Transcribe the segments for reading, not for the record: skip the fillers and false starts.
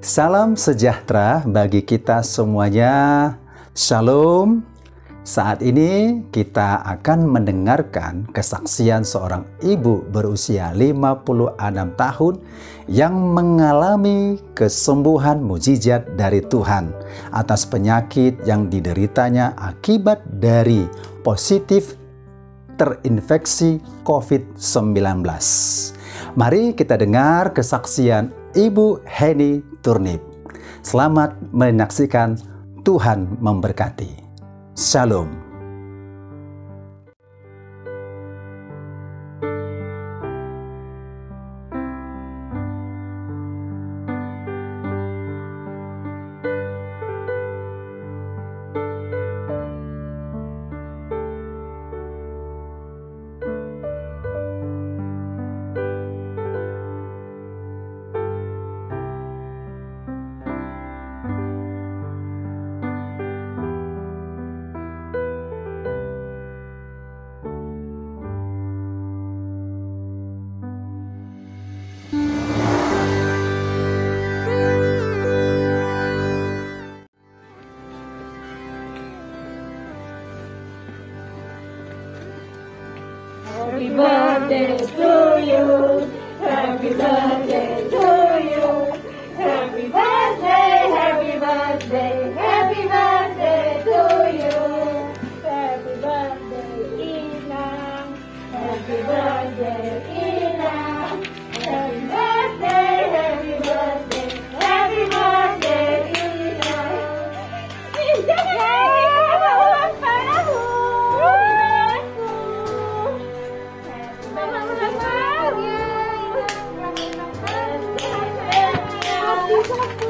Salam sejahtera bagi kita semuanya. Shalom. Saat ini kita akan mendengarkan kesaksian seorang ibu berusia 56 tahun yang mengalami kesembuhan mukjizat dari Tuhan atas penyakit yang dideritanya akibat dari positif terinfeksi COVID-19. Mari kita dengar kesaksian Ibu Heni Turnip. Selamat menyaksikan, Tuhan memberkati. Shalom. Happy birthday to you. Happy birthday to you. Happy birthday, happy birthday, happy birthday to you. Happy birthday, Inang. Happy birthday, Inang. Happy birthday, happy birthday, happy birthday, Inang. Ulang tahun.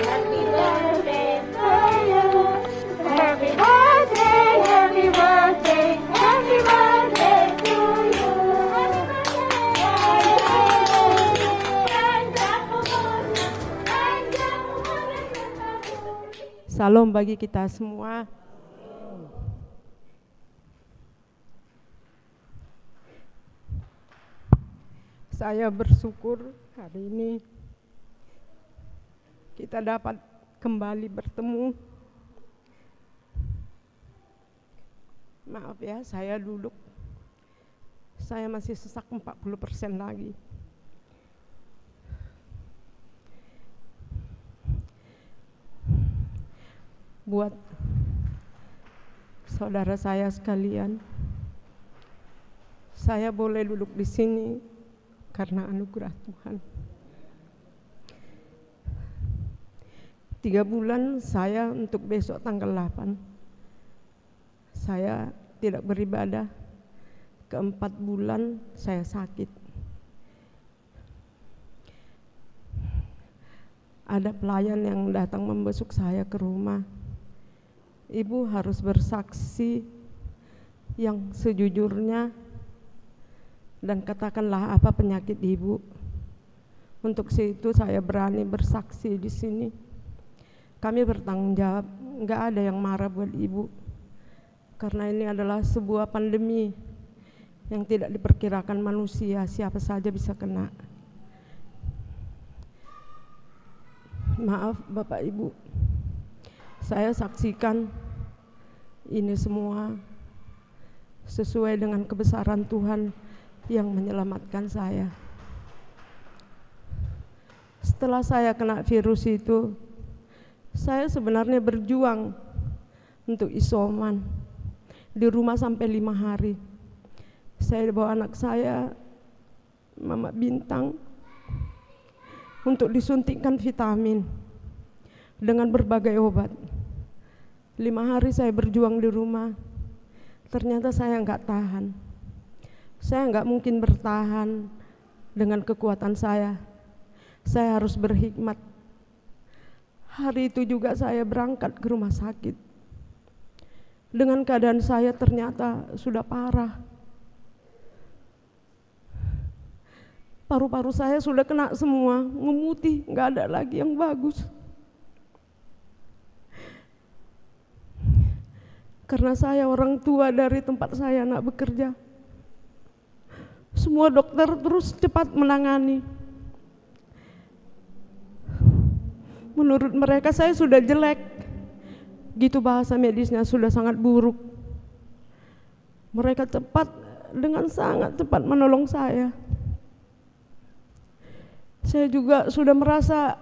Happy birthday to you. Happy birthday, happy birthday, happy birthday to you. Salam bagi kita semua. Saya bersyukur hari ini kita dapat kembali bertemu. Maaf ya, saya duduk. Saya masih sesak 40% lagi. Buat saudara saya sekalian, saya boleh duduk di sini karena anugerah Tuhan. 3 bulan saya untuk besok tanggal 8 saya tidak beribadah. Ke-4 bulan saya sakit. Ada pelayan yang datang membesuk saya ke rumah. Ibu harus bersaksi yang sejujurnya dan katakanlah apa penyakit ibu. Untuk situ saya berani bersaksi di sini. Kami bertanggung jawab, nggak ada yang marah buat ibu. Karena ini adalah sebuah pandemi yang tidak diperkirakan manusia, siapa saja bisa kena. Maaf Bapak Ibu, saya saksikan ini semua sesuai dengan kebesaran Tuhan yang menyelamatkan saya. Setelah saya kena virus itu, saya sebenarnya berjuang untuk isoman di rumah sampai 5 hari. Saya bawa anak saya, Mama Bintang, untuk disuntikkan vitamin dengan berbagai obat. 5 hari saya berjuang di rumah. Ternyata saya nggak tahan. Saya nggak mungkin bertahan dengan kekuatan saya. Saya harus berhikmat. Hari itu juga saya berangkat ke rumah sakit. Dengan keadaan saya ternyata sudah parah. Paru-paru saya sudah kena semua, memutih, nggak ada lagi yang bagus. Karena saya orang tua dari tempat saya anak bekerja. Semua dokter terus cepat menangani. Menurut mereka saya sudah jelek. Gitu bahasa medisnya, sudah sangat buruk. Mereka dengan sangat cepat menolong saya. Saya juga sudah merasa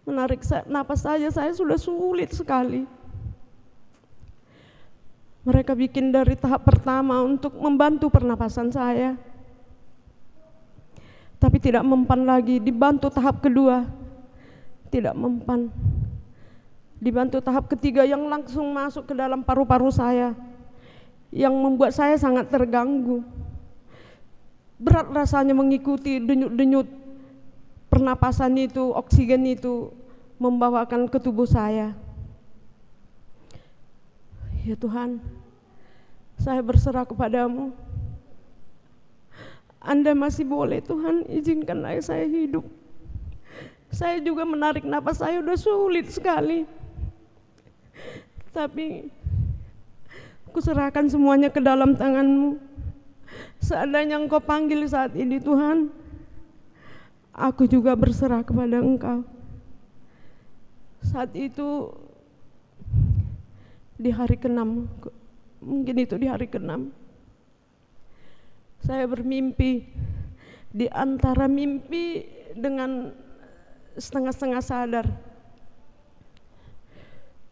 menarik napas saja saya sudah sulit sekali. Mereka bikin dari tahap pertama untuk membantu pernapasan saya, tapi tidak mempan lagi. Dibantu tahap kedua, tidak mempan. Dibantu tahap ketiga yang langsung masuk ke dalam paru-paru saya, yang membuat saya sangat terganggu. Berat rasanya mengikuti denyut-denyut pernapasan itu, oksigen itu membawakan ke tubuh saya. Ya Tuhan, saya berserah kepadamu. Anda masih boleh Tuhan, izinkanlah saya hidup. Saya juga menarik napas saya udah sulit sekali. Tapi kuserahkan semuanya ke dalam tangan-Mu. Seandainya Engkau panggil saat ini Tuhan, aku juga berserah kepada Engkau. Saat itu di hari ke-6, mungkin itu di hari ke-6, saya bermimpi. Di antara mimpi dengan setengah-setengah sadar,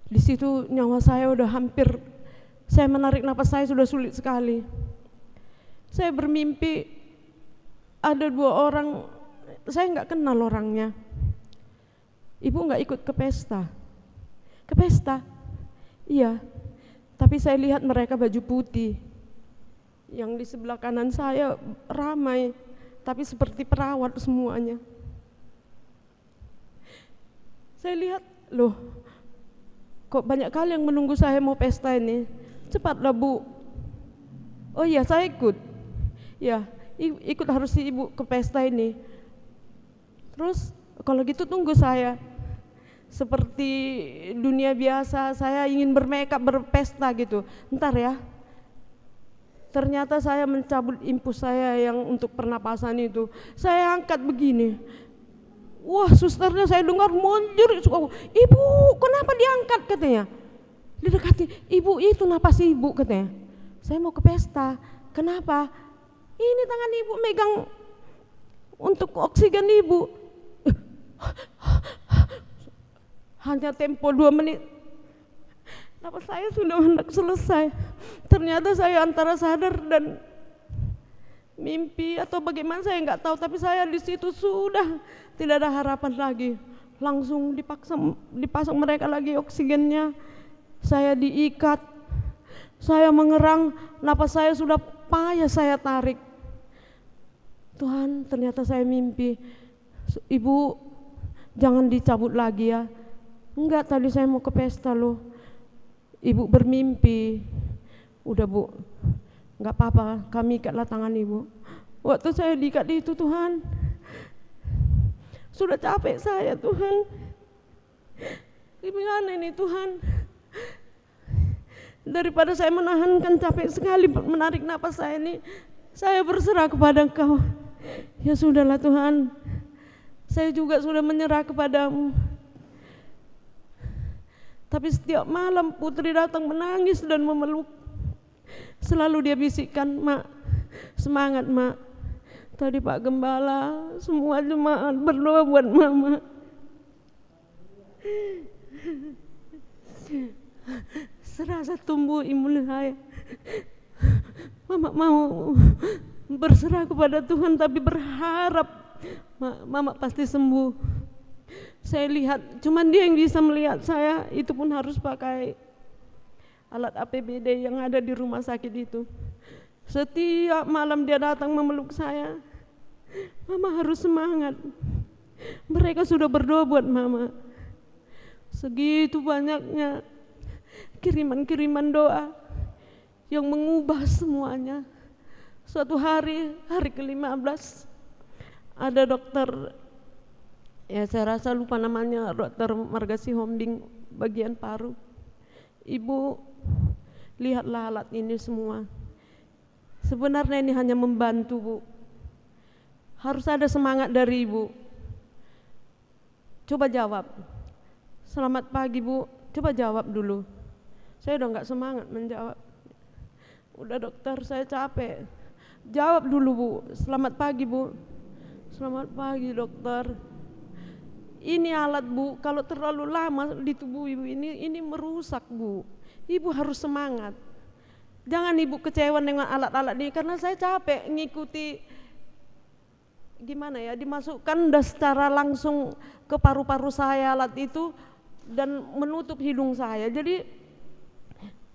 di situ nyawa saya udah hampir, saya menarik napas saya sudah sulit sekali. Saya bermimpi ada 2 orang, saya nggak kenal orangnya. Ibu nggak ikut ke pesta. Ke pesta? Iya, tapi saya lihat mereka baju putih. Yang di sebelah kanan saya ramai, tapi seperti perawat semuanya. Saya lihat, loh, kok banyak kali yang menunggu saya mau pesta ini. Cepatlah Bu. Oh iya, saya ikut. Ya, ikut harus si Ibu ke pesta ini. Terus kalau gitu tunggu saya. Seperti dunia biasa, saya ingin bermakeup, berpesta gitu. Ntar ya. Ternyata saya mencabut impus saya yang untuk pernapasan itu. Saya angkat begini. Wah, susternya saya dengar monjur. Ibu, kenapa diangkat katanya? Didekati, ibu itu napas ibu katanya. Saya mau ke pesta. Kenapa? Ini tangan ibu megang untuk oksigen ibu. Hanya tempo 2 menit, napas saya sudah hendak selesai. Ternyata saya antara sadar dan mimpi atau bagaimana saya nggak tahu, tapi saya di situ sudah tidak ada harapan lagi. Langsung dipasang mereka lagi oksigennya. Saya diikat, saya mengerang, napas saya sudah payah saya tarik. Tuhan, ternyata saya mimpi. Ibu, jangan dicabut lagi ya. Enggak, tadi saya mau ke pesta loh. Ibu bermimpi. Udah Bu, enggak apa-apa, kami ikatlah tangan ibu. Waktu saya diikat itu Tuhan, sudah capek saya Tuhan. Gimana ini Tuhan? Daripada saya menahankan, capek sekali menarik napas saya ini, saya berserah kepada Engkau. Ya sudahlah Tuhan, saya juga sudah menyerah kepadamu. Tapi setiap malam putri datang menangis dan memeluk. Selalu dia bisikkan, Mak, semangat Mak. Tadi Pak Gembala, semua jemaat berdoa buat Mama. Serasa tumbuh imun saya. Mama mau berserah kepada Tuhan, tapi berharap Mama pasti sembuh. Saya lihat, cuman dia yang bisa melihat saya, itu pun harus pakai alat APBD yang ada di rumah sakit itu. Setiap malam dia datang memeluk saya. Mama harus semangat. Mereka sudah berdoa buat Mama. Segitu banyaknya kiriman-kiriman doa yang mengubah semuanya. Suatu hari ke-15, ada dokter, ya saya rasa lupa namanya, Dokter Margasi Hombing bagian paru. Ibu, lihatlah alat ini semua. Sebenarnya ini hanya membantu Bu. Harus ada semangat dari Ibu. coba jawab. Selamat pagi Bu, coba jawab dulu. Saya udah nggak semangat menjawab. Udah dokter, saya capek. Jawab dulu Bu, selamat pagi Bu. Selamat pagi dokter. Ini alat Bu, kalau terlalu lama di tubuh ibu ini merusak Bu. Ibu harus semangat. Jangan ibu kecewa dengan alat-alat ini, karena saya capek ngikuti, gimana ya, dimasukkan udah secara langsung ke paru-paru saya alat itu dan menutup hidung saya. Jadi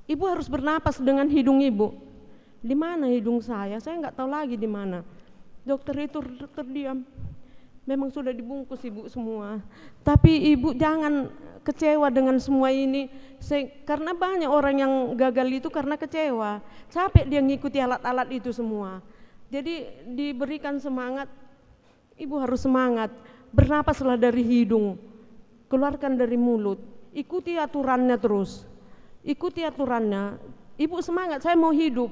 ibu harus bernapas dengan hidung ibu. Di mana hidung saya nggak tahu lagi di mana. Dokter itu terdiam. Memang sudah dibungkus ibu semua, tapi ibu jangan kecewa dengan semua ini. Karena banyak orang yang gagal itu karena kecewa, capek dia ngikuti alat-alat itu semua. Jadi diberikan semangat, ibu harus semangat. Bernapaslah dari hidung, keluarkan dari mulut, ikuti aturannya terus, ikuti aturannya. Ibu semangat, saya mau hidup.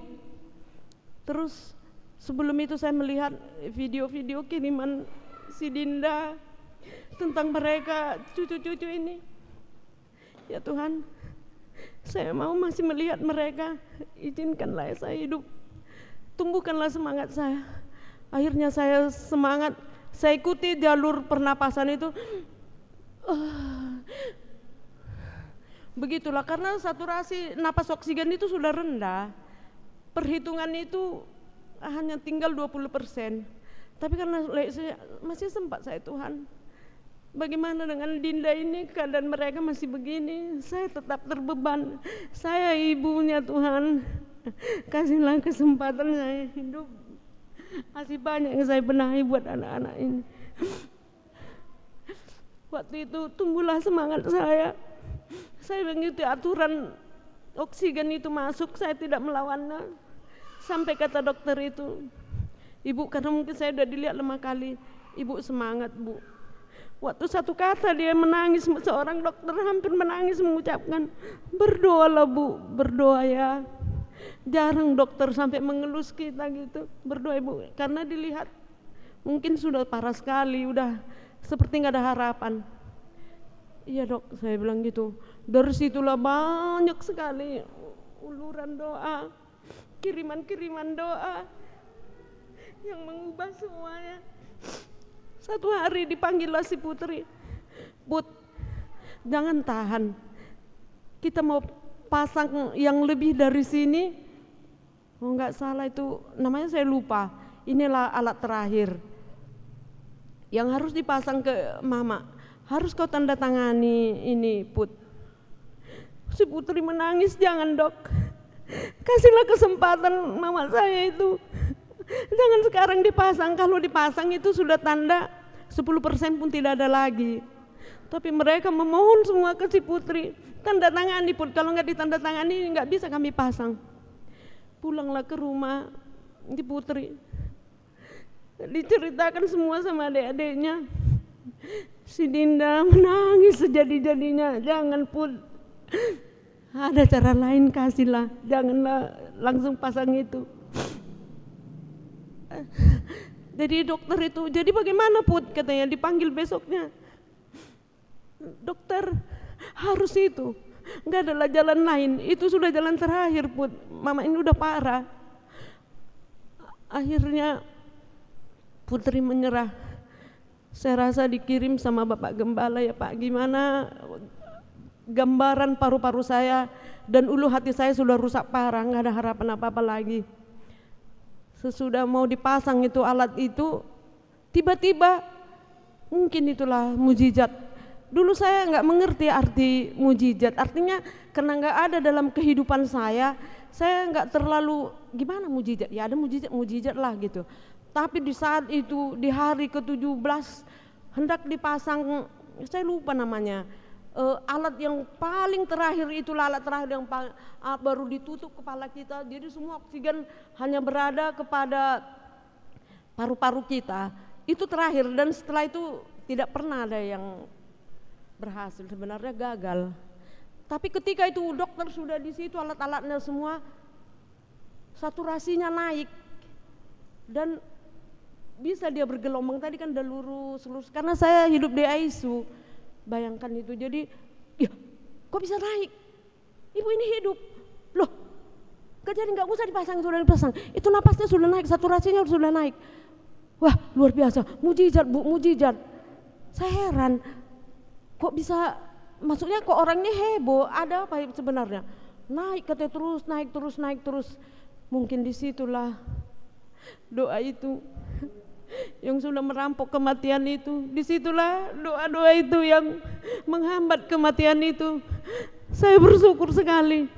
Terus sebelum itu saya melihat video-video kiriman si Dinda tentang mereka cucu-cucu ini. Ya Tuhan, saya mau masih melihat mereka. Izinkanlah saya hidup, tumbuhkanlah semangat saya. Akhirnya saya semangat, saya ikuti jalur pernapasan itu. Begitulah, karena saturasi napas oksigen itu sudah rendah. Perhitungan itu hanya tinggal 20%. Tapi karena masih sempat saya, Tuhan, bagaimana dengan Dinda ini, keadaan mereka masih begini, saya tetap terbeban. Saya ibunya Tuhan, kasihlah kesempatan saya hidup. Masih banyak yang saya benahi buat anak-anak ini. Waktu itu tumbuhlah semangat saya. Saya mengikuti aturan oksigen itu masuk, saya tidak melawannya. Sampai kata dokter itu, Ibu, karena mungkin saya sudah dilihat lemah kali, Ibu semangat Bu. Waktu satu kata dia menangis, seorang dokter hampir menangis mengucapkan, berdoalah Bu, berdoa ya. Jarang dokter sampai mengelus kita gitu, berdoa Ibu, karena dilihat mungkin sudah parah sekali, udah seperti nggak ada harapan. Iya Dok, saya bilang gitu. Dari situlah banyak sekali uluran doa, kiriman-kiriman doa yang mengubah semuanya. Satu hari dipanggillah si Putri, Put, jangan tahan, kita mau pasang yang lebih dari sini. Oh nggak salah itu namanya saya lupa. Inilah alat terakhir yang harus dipasang ke Mama. Harus kau tanda tangani ini Put. Si Putri menangis, jangan Dok, kasihlah kesempatan Mama saya itu. Jangan sekarang dipasang, kalau dipasang itu sudah tanda 10% pun tidak ada lagi. Tapi mereka memohon semua ke si Putri, tanda tangani Put, kalau nggak ditanda tangani nggak bisa kami pasang. Pulanglah ke rumah di Putri, diceritakan semua sama adik-adiknya. Si Dinda menangis sejadi-jadinya, jangan Put, ada cara lain, kasihlah, janganlah langsung pasang itu. Jadi dokter itu, jadi bagaimana Put, katanya dipanggil besoknya. Dokter, harus itu, nggak ada jalan lain, itu sudah jalan terakhir Put, Mama ini udah parah. Akhirnya Putri menyerah. Saya rasa dikirim sama Bapak Gembala, ya Pak, gimana gambaran paru-paru saya dan ulu hati saya sudah rusak parah, nggak ada harapan apa-apa lagi. Sesudah mau dipasang itu alat itu, tiba-tiba mungkin itulah mujizat. Dulu saya nggak mengerti arti mujizat, artinya karena nggak ada dalam kehidupan saya nggak terlalu gimana mujizat, ya ada mujizat lah gitu. Tapi di saat itu, di hari ke-17 hendak dipasang, saya lupa namanya, alat yang paling terakhir, itulah alat terakhir yang baru ditutup kepala kita, jadi semua oksigen hanya berada kepada paru-paru kita, itu terakhir. Dan setelah itu tidak pernah ada yang berhasil, sebenarnya gagal. Tapi ketika itu dokter sudah di situ, alat-alatnya semua, saturasinya naik dan bisa dia bergelombang. Tadi kan udah lurus, karena saya hidup di ICU, Bayangkan itu. Jadi, ya kok bisa naik? Ibu ini hidup. Loh, jadi nggak usah dipasang, sudah dipasang. Itu napasnya sudah naik, saturasinya sudah naik. Wah, luar biasa. Mujizat Bu, mujizat. Saya heran, kok bisa, maksudnya kok orangnya heboh, ada apa sebenarnya? Naik katanya terus, naik terus, naik terus. Mungkin disitulah doa itu yang sudah merampok kematian itu. Disitulah doa-doa itu yang menghambat kematian itu. Saya bersyukur sekali.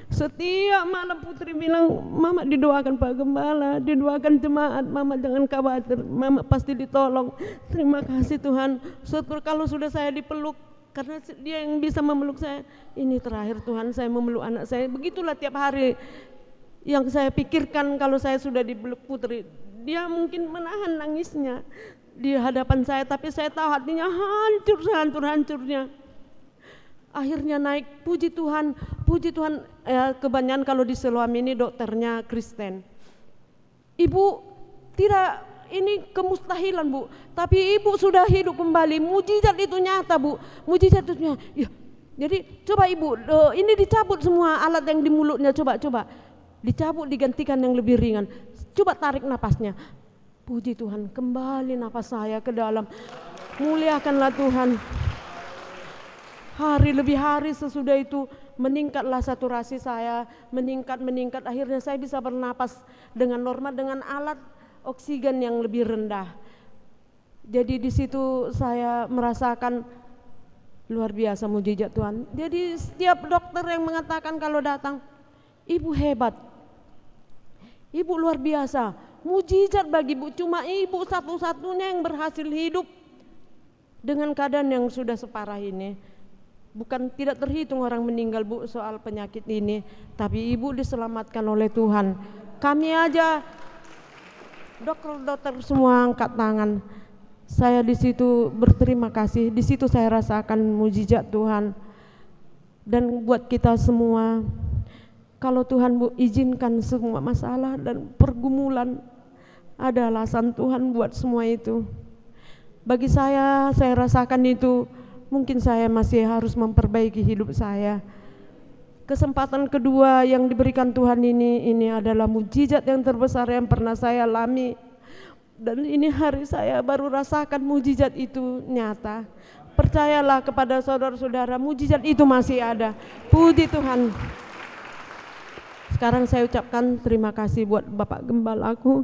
Setiap malam Putri bilang, Mama didoakan Pak Gembala, didoakan jemaat, Mama jangan khawatir, Mama pasti ditolong. Terima kasih Tuhan. Syukur kalau sudah saya dipeluk, karena dia yang bisa memeluk saya. Ini terakhir Tuhan, saya memeluk anak saya. Begitulah tiap hari yang saya pikirkan kalau saya sudah dipeluk Putri. Dia mungkin menahan nangisnya di hadapan saya, tapi saya tahu hatinya hancur sehancur-hancurnya. Akhirnya naik, puji Tuhan, puji Tuhan. Kebanyakan kalau di Siloam ini dokternya Kristen. Ibu tidak, ini kemustahilan Bu, tapi ibu sudah hidup kembali. Mujizat itu nyata Bu, mujizat itu nyata. Ya, jadi coba Ibu, ini dicabut semua alat yang di mulutnya, coba dicabut, digantikan yang lebih ringan. Coba tarik napasnya. Puji Tuhan, kembali napas saya ke dalam. Muliakanlah Tuhan. Hari lebih hari sesudah itu meningkatlah saturasi saya, meningkat. Akhirnya saya bisa bernapas dengan normal dengan alat oksigen yang lebih rendah. Jadi di situ saya merasakan luar biasa mujizat Tuhan. Jadi setiap dokter yang mengatakan kalau datang, Ibu hebat, Ibu luar biasa, mujizat bagi Ibu. Cuma Ibu satu-satunya yang berhasil hidup dengan keadaan yang sudah separah ini. Bukan tidak terhitung orang meninggal Bu soal penyakit ini, tapi Ibu diselamatkan oleh Tuhan. Kami aja dokter-dokter semua angkat tangan. Saya di situ berterima kasih, di situ saya rasakan mujizat Tuhan. Dan buat kita semua, kalau Tuhan Bu izinkan semua masalah dan pergumulan, ada alasan Tuhan buat semua itu. Bagi saya rasakan itu. Mungkin saya masih harus memperbaiki hidup saya. Kesempatan kedua yang diberikan Tuhan ini adalah mujizat yang terbesar yang pernah saya alami. Dan ini hari saya baru rasakan mujizat itu nyata. Percayalah kepada saudara-saudara, mujizat itu masih ada. Puji Tuhan. Sekarang saya ucapkan terima kasih buat Bapak Gembalaku,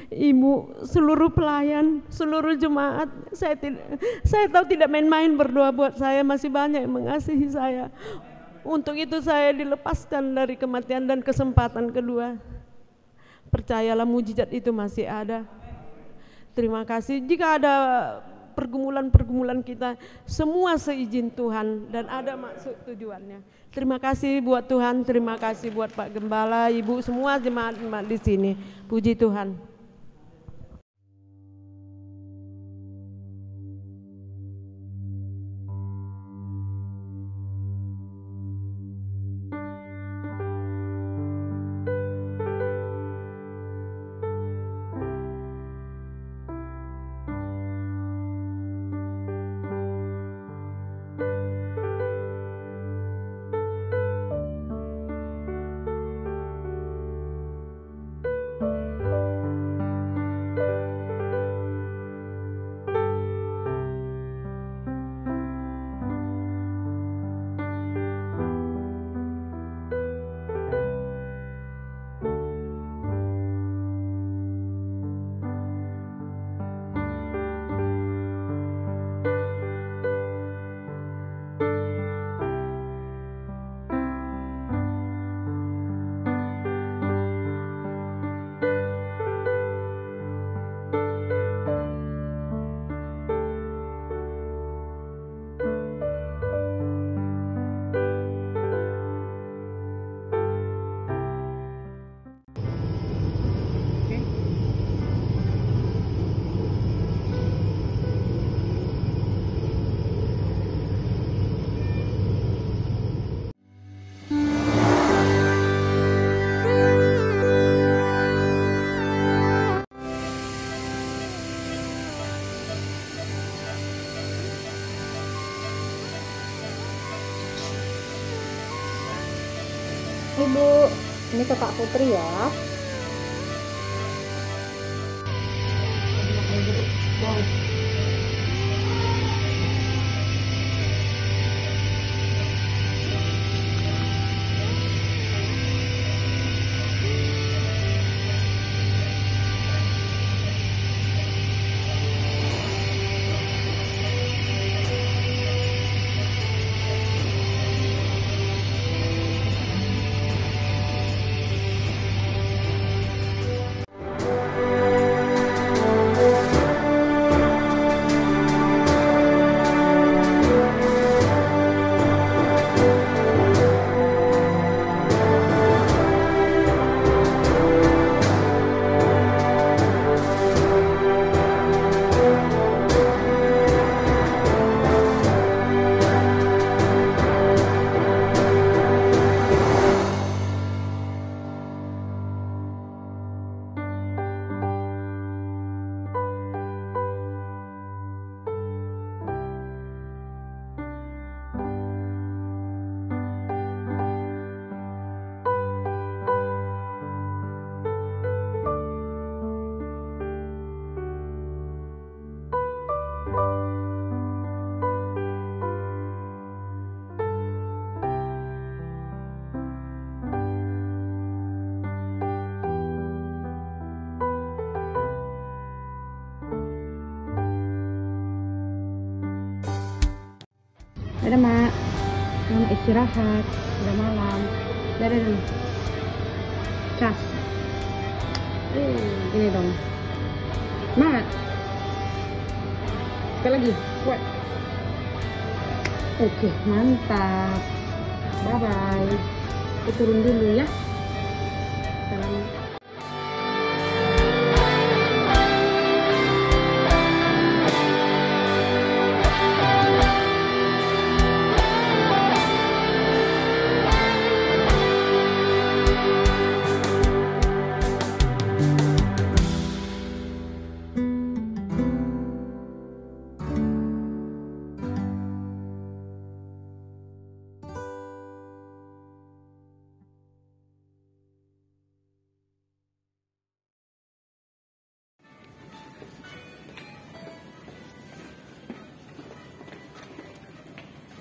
Ibu, seluruh pelayan, seluruh jemaat. Saya tahu tidak main-main berdoa buat saya, masih banyak yang mengasihi saya. Untuk itu saya dilepaskan dari kematian dan kesempatan kedua. Percayalah mujizat itu masih ada. Terima kasih. Jika ada pergumulan-pergumulan kita, semua seizin Tuhan dan ada maksud tujuannya. Terima kasih buat Tuhan, terima kasih buat Pak Gembala, Ibu, semua jemaat-jemaat di sini. Puji Tuhan. Ibu, ini ke Kak Putri ya. Dadah Mak, selamat istirahat, udah malam. Dadah dulu. Cas. Ini dong. Mak. Sekali lagi. Kuat. Oke, mantap. Bye bye. Aku turun dulu ya. Salam.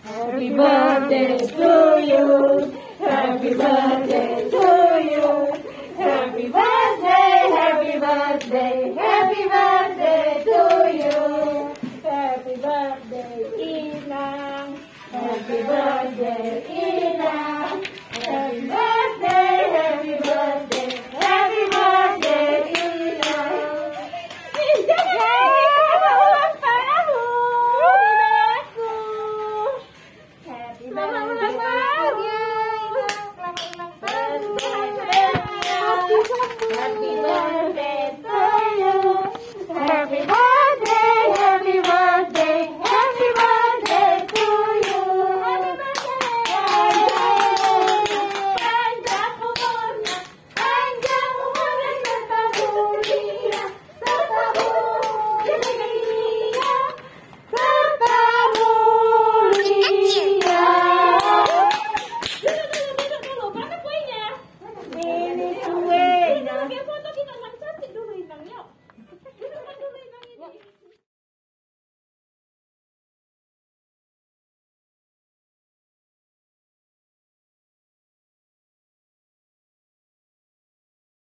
Happy birthday to you. Happy birthday